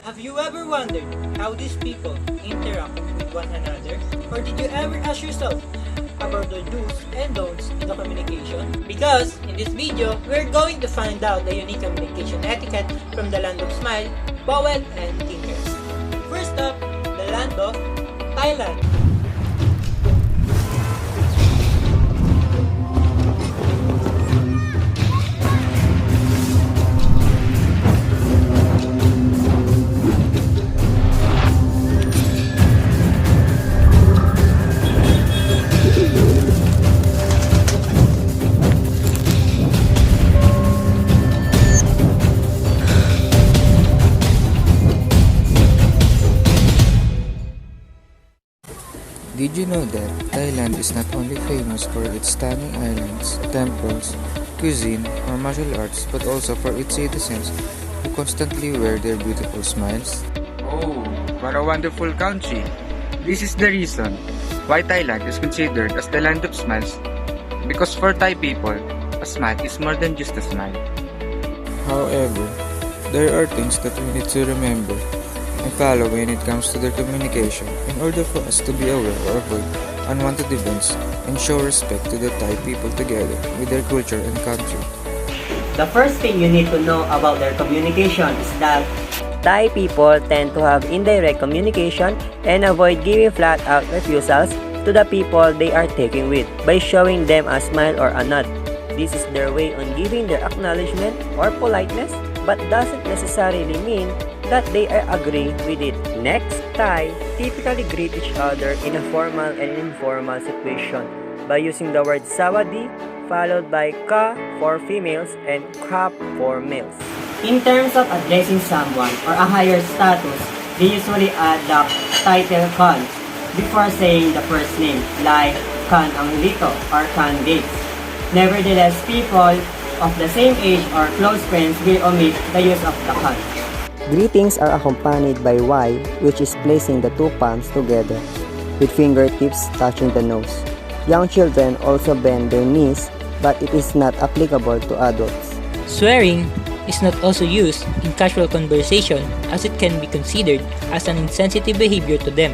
Have you ever wondered how these people interact with one another? Or did you ever ask yourself about the do's and don'ts in the communication? Because in this video, we're going to find out the unique communication etiquette from the land of smile, poet, and thinkers. First up, the land of Thailand. Did you know that Thailand is not only famous for its stunning islands, temples, cuisine, or martial arts, but also for its citizens who constantly wear their beautiful smiles? Oh, what a wonderful country! This is the reason why Thailand is considered as the land of smiles, because for Thai people, a smile is more than just a smile. However, there are things that we need to remember and follow when it comes to their communication in order for us to be aware or avoid unwanted events and show respect to the Thai people together with their culture and country. The first thing you need to know about their communication is that Thai people tend to have indirect communication and avoid giving flat-out refusals to the people they are taking with by showing them a smile or a nod. This is their way on giving their acknowledgement or politeness, but doesn't necessarily mean that they are agree with it. Next, Thai typically greet each other in a formal and informal situation by using the word sawadi followed by ka for females and krap for males. In terms of addressing someone or a higher status, they usually add the title Khan before saying the first name, like Khan Angelito or Khan Gates. Nevertheless, people of the same age or close friends will omit the use of the Khan. Greetings are accompanied by Y, which is placing the two palms together, with fingertips touching the nose. Young children also bend their knees, but it is not applicable to adults. Swearing is not also used in casual conversation as it can be considered as an insensitive behavior to them.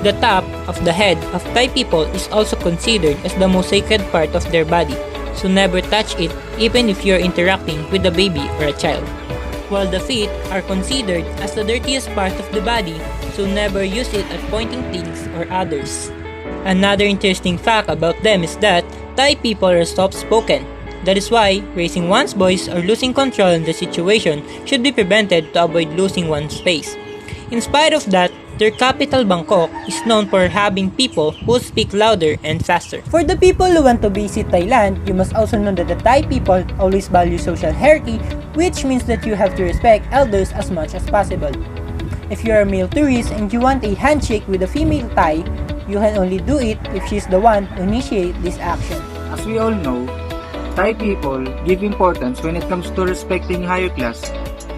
The top of the head of Thai people is also considered as the most sacred part of their body, so never touch it even if you are interacting with a baby or a child. While the feet are considered as the dirtiest part of the body, so never use it at pointing things or others. Another interesting fact about them is that Thai people are soft-spoken. That is why raising one's voice or losing control in the situation should be prevented to avoid losing one's face. In spite of that, their capital Bangkok is known for having people who speak louder and faster. For the people who want to visit Thailand, you must also know that the Thai people always value social hierarchy, which means that you have to respect elders as much as possible. If you are a male tourist and you want a handshake with a female Thai, you can only do it if she's the one who initiates this action. As we all know, Thai people give importance when it comes to respecting higher class,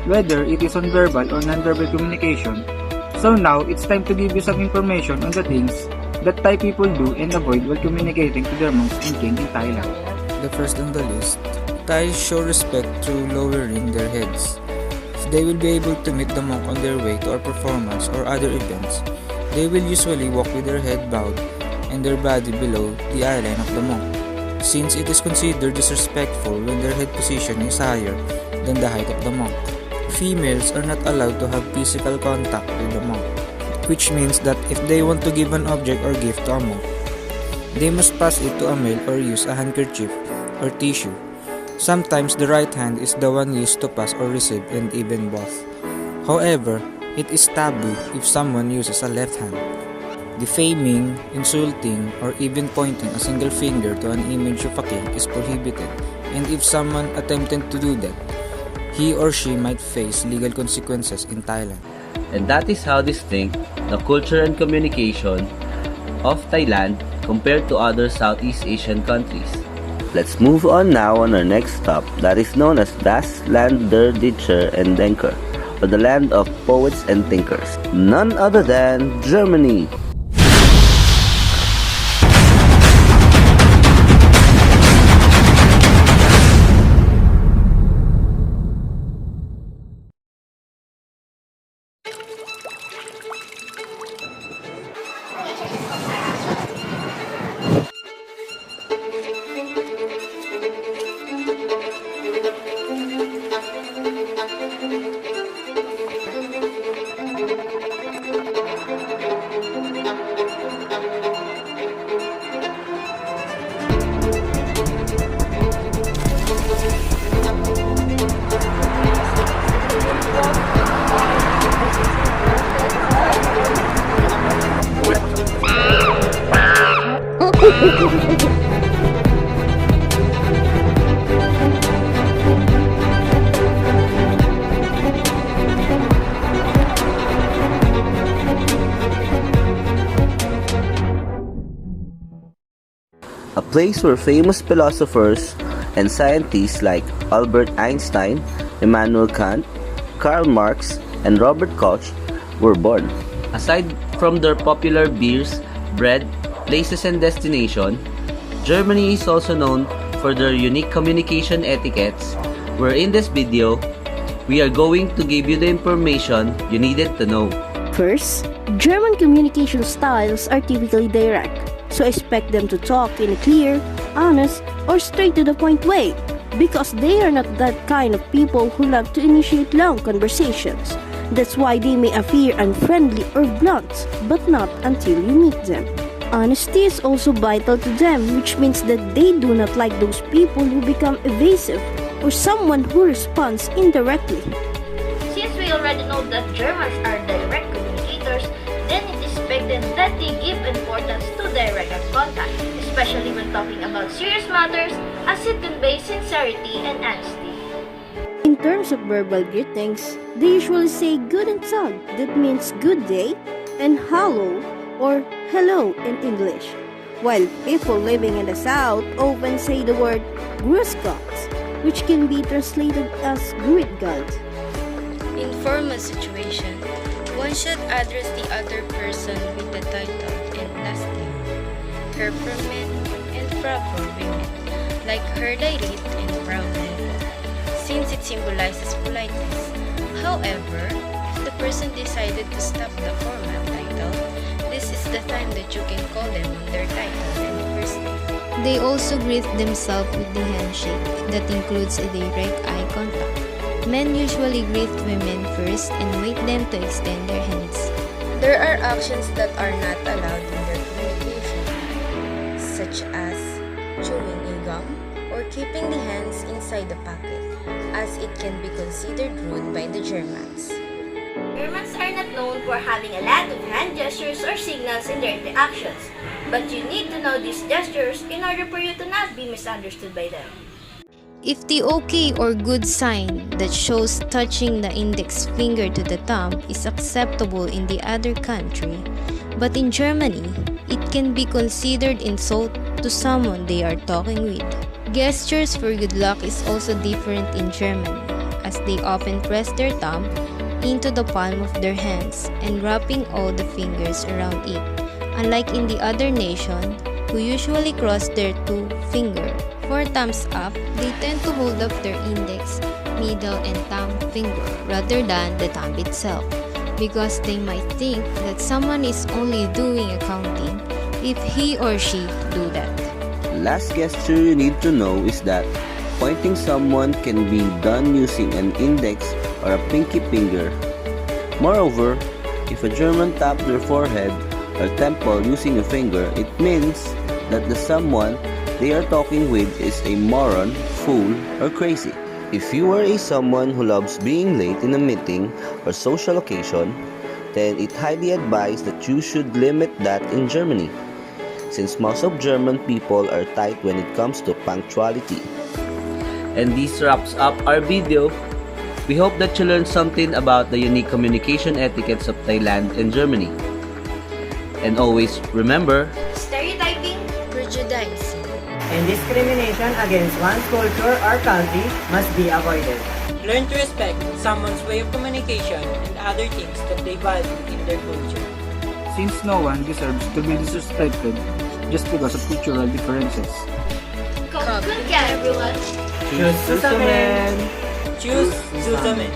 whether it is on verbal or non-verbal communication. So now, it's time to give you some information on the things that Thai people do and avoid while communicating to their monks and king in Thailand. The first on the list, Thais show respect through lowering their heads. If they will be able to meet the monk on their way to a performance or other events, they will usually walk with their head bowed and their body below the eyeline of the monk, since it is considered disrespectful when their head position is higher than the height of the monk. Females are not allowed to have physical contact with the monk, which means that if they want to give an object or gift to a monk, they must pass it to a male or use a handkerchief or tissue. Sometimes the right hand is the one used to pass or receive, and even both. However, it is taboo if someone uses a left hand. Defaming, insulting, or even pointing a single finger to an image of a king is prohibited, and if someone attempted to do that, he or she might face legal consequences in Thailand. And that is how distinct the culture and communication of Thailand compared to other Southeast Asian countries. Let's move on now on our next stop, that is known as Das Land der Dichter and Denker, or the land of poets and thinkers, none other than Germany. place where famous philosophers and scientists like Albert Einstein, Immanuel Kant, Karl Marx, and Robert Koch were born. Aside from their popular beers, bread, places, and destination, Germany is also known for their unique communication etiquettes, where in this video, we are going to give you the information you needed to know. First, German communication styles are typically direct, so expect them to talk in a clear, honest, or straight to the point way, because they are not that kind of people who love to initiate long conversations. That's why they may appear unfriendly or blunt, but not until you meet them. Honesty is also vital to them, which means that they do not like those people who become evasive or someone who responds indirectly. Since we already know that Germans are direct communicators, then it is expected that they give importance to direct contact, especially when talking about serious matters, as it conveys sincerity and honesty. In terms of verbal greetings, they usually say guten Tag, that means good day, and hallo or hello in English, while people living in the South often say the word Grüß Gott, which can be translated as greet God. In formal situation, one should address the other person with the title and last name, her for men and Frau for women, like her Dayrit and Frau Manipon, since it symbolizes politeness. However, if the person decided to stop the formal title, this is the time that you can call them on their title and first name. They also greet themselves with the handshake, that includes a direct eye contact. Men usually greet women first and wait them to extend their hands. There are actions that are not allowed in their communication, such as chewing a gum or keeping the hands inside the pocket, as it can be considered rude by the Germans. Germans are not known for having a lot of hand gestures or signals in their interactions, but you need to know these gestures in order for you to not be misunderstood by them. If the okay or good sign that shows touching the index finger to the thumb is acceptable in the other country, but in Germany, it can be considered insult to someone they are talking with. Gestures for good luck is also different in Germany, as they often press their thumb into the palm of their hands and wrapping all the fingers around it, unlike in the other nation, who usually cross their two fingers. For thumbs up, they tend to hold up their index, middle, and thumb finger rather than the thumb itself, because they might think that someone is only doing accounting if he or she do that. Last gesture you need to know is that pointing someone can be done using an index or a pinky finger. Moreover, if a German taps their forehead or temple using a finger, it means that the someone they are talking with is a moron, fool, or crazy. If you are a someone who loves being late in a meeting or social occasion, then it's highly advised that you should limit that in Germany, since most of German people are tight when it comes to punctuality. And this wraps up our video. We hope that you learned something about the unique communication etiquettes of Thailand and Germany. And always remember, Stereotyping, Prejudicing, and discrimination against one's culture or country must be avoided. Learn to respect someone's way of communication and other things that they value in their culture. Since no one deserves to be disrespected just because of cultural differences. Good job, everyone. Choose Susamen! Choose Susamen.